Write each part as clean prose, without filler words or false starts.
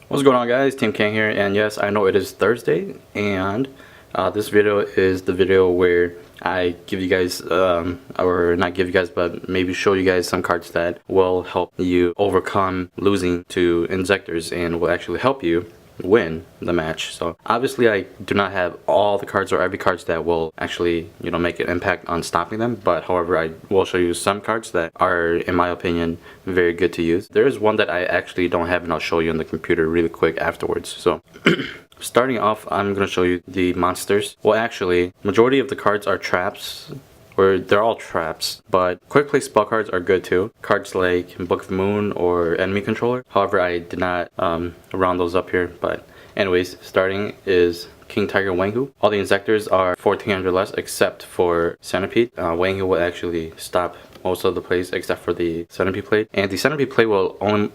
What's going on, guys? TeamKhang here, and yes, I know it is Thursday, and this video is the video where I give you guys, or not give you guys, but maybe show you guys some cards that will help you overcome losing to Inzektors and will actually help you win the match. So obviously I do not have all the cards or every cards that will actually, make an impact on stopping them, but however I will show you some cards that are, in my opinion, very good to use. There is one that I actually don't have, and I'll show you on the computer really quick afterwards. So starting off, I'm going to show you the monsters. Well, actually, majority of the cards are traps, or they're all traps, but quick play spell cards are good too. Cards like Book of Moon or Enemy Controller. However, I did not round those up here, but anyways, starting is King Tiger Wanghu. All the Inzektors are 1400 less except for Centipede. Wanghu will actually stop most of the plays except for the Centipede play, and the Centipede play will only,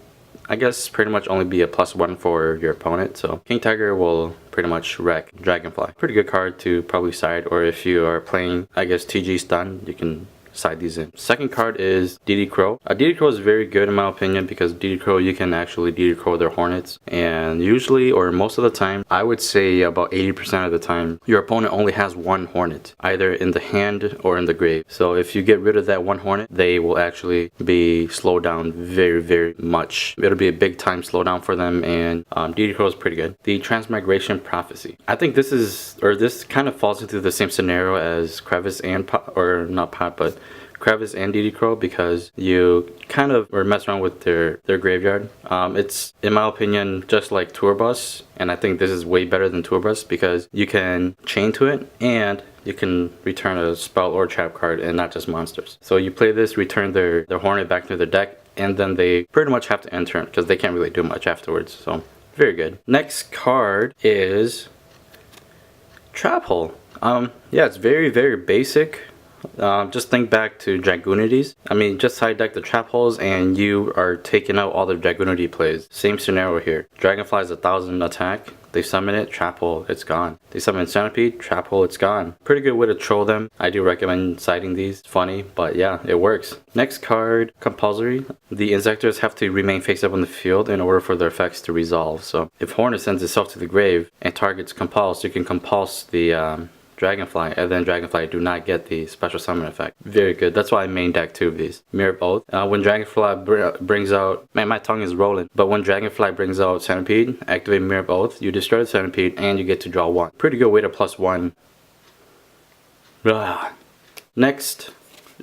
I guess, pretty much only be a +1 for your opponent. So King Tiger will pretty much wreck Dragonfly. Pretty good card to probably side, or if you are playing, I guess, TG stun, you can side these in. Second card is DD Crow. DD Crow is very good in my opinion because DD Crow, you can actually DD Crow their hornets, and usually, or most of the time, I would say about 80% of the time, your opponent only has one hornet, either in the hand or in the grave. So if you get rid of that one hornet, they will actually be slowed down very much. It'll be a big time slowdown for them, and DD Crow is pretty good. The Transmigration Prophecy. I think this is, or this kind of falls into the same scenario as Crevice and Pot, or not Pot, but Crevice and DD Crow, because you kind of mess around with their graveyard. It's, in my opinion, just like Tour Bus, and I think this is way better than Tour Bus because you can chain to it and you can return a spell or trap card and not just monsters. So you play this, return their hornet back to their deck, and then they pretty much have to end turn because they can't really do much afterwards. So very good. Next card is Trap Hole. Yeah, it's very basic. Just think back to Dragoonities. I mean, just side deck the Trap Holes and you are taking out all the Dragoonity plays. Same scenario here. Dragonfly is 1000 attack. They summon it, Trap Hole, it's gone. They summon Centipede, Trap Hole, it's gone. Pretty good way to troll them. I do recommend siding these. It's funny, but yeah, it works. Next card, Compulsory. The Inzektors have to remain face up on the field in order for their effects to resolve. So if Hornet sends itself to the grave and targets Compulse, you can Compulse the Dragonfly, and then Dragonfly do not get the special summon effect. Very good. That's why I main deck 2 of these. Mirror Oath. When Dragonfly brings out, man, my tongue is rolling. But when Dragonfly brings out Centipede, activate Mirror Oath, you destroy the Centipede and you get to draw 1. Pretty good way to +1. Next,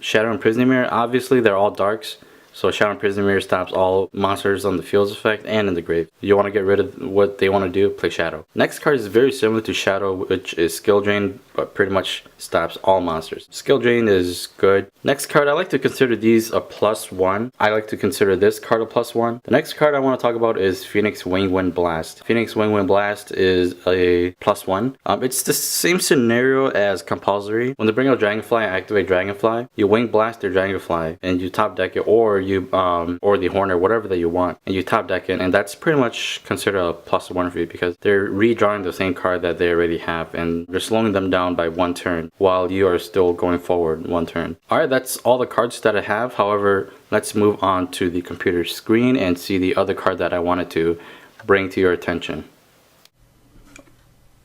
Shadow and Prison Mirror. Obviously, they're all darks. So Shadow and Prison Mirror stops all monsters on the field's effect and in the grave. You want to get rid of what they want to do, play Shadow. Next card is very similar to Shadow, which is Skill Drain, but pretty much stops all monsters. Skill Drain is good. Next card, I like to consider these a +1. I like to consider this card a +1. The next card I want to talk about is Phoenix Wingwind Blast. Phoenix Wingwind Blast is a +1. It's the same scenario as Compulsory. When they bring out Dragonfly and activate Dragonfly, you Wing Blast their Dragonfly and you top deck it, or the Hornet, whatever that you want, and you top deck it, and that's pretty much considered a +1 for you because they're redrawing the same card that they already have, and they're slowing them down by 1 turn while you are still going forward 1 turn. Alright, that's all the cards that I have. However, let's move on to the computer screen and see the other card that I wanted to bring to your attention.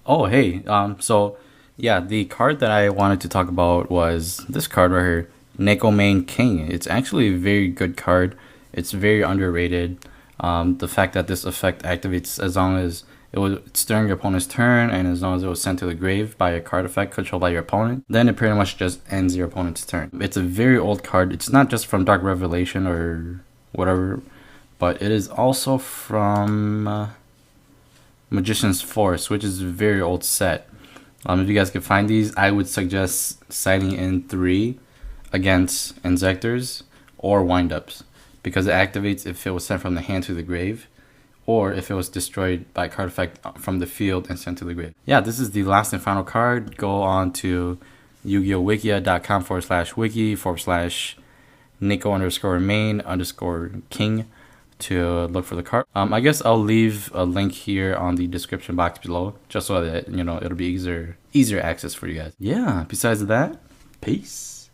Oh, hey, so yeah, the card that I wanted to talk about was this card right here, Neko Main King. It's actually a very good card. It's very underrated. The fact that this effect activates as long as it's during your opponent's turn, and as long as it was sent to the grave by a card effect controlled by your opponent, then it pretty much just ends your opponent's turn. It's a very old card. It's not just from Dark Revelation or whatever, but it is also from Magician's Force, which is a very old set. If you guys can find these, I would suggest siding in 3 against Inzektors or windups, because it activates if it was sent from the hand to the grave, or if it was destroyed by card effect from the field and sent to the grave. Yeah, this is the last and final card. Go on to yugiyowikia.com/wiki/Neko_main_king to look for the card. I guess I'll leave a link here on the description box below, just so that it'll be easier access for you guys. Yeah, besides that, peace.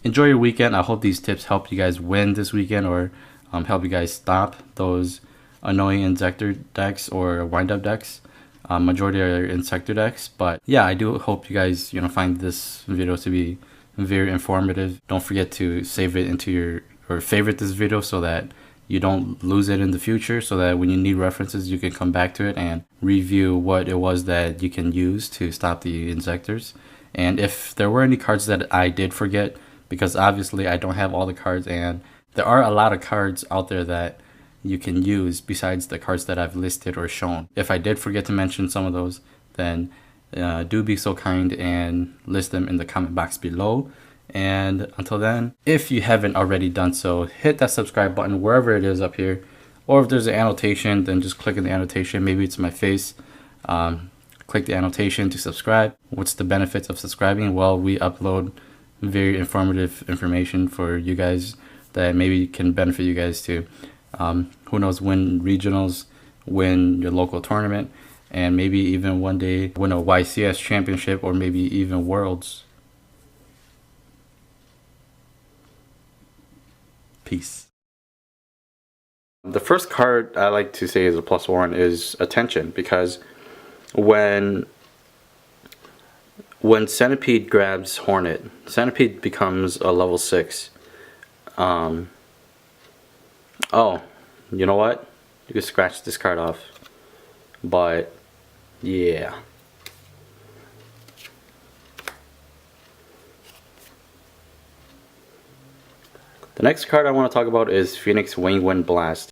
Enjoy your weekend. I hope these tips help you guys win this weekend, or help you guys stop those annoying Inzektor decks or wind-up decks. Majority are Inzektors decks, but yeah, I do hope you guys find this video to be very informative. Don't forget to save it into your or favorite this video so that you don't lose it in the future, so that when you need references you can come back to it and review what it was that you can use to stop the Inzektors. And if there were any cards that I did forget, because obviously I don't have all the cards, and there are a lot of cards out there that you can use besides the cards that I've listed or shown. If I did forget to mention some of those, then do be so kind and list them in the comment box below. And until then, if you haven't already done so, hit that subscribe button wherever it is up here, or if there's an annotation, then just click in the annotation. Maybe it's my face. Click the annotation to subscribe. What's the benefits of subscribing? Well, we upload very informative information for you guys that maybe can benefit you guys too. Who knows, win regionals, win your local tournament, and maybe even one day win a YCS championship, or maybe even worlds. Peace. The first card I like to say is a +1 is Attention, because when Centipede grabs Hornet, Centipede becomes a level 6. Oh, you know what? You can scratch this card off. But yeah. The next card I want to talk about is Phoenix Wing Wind Blast.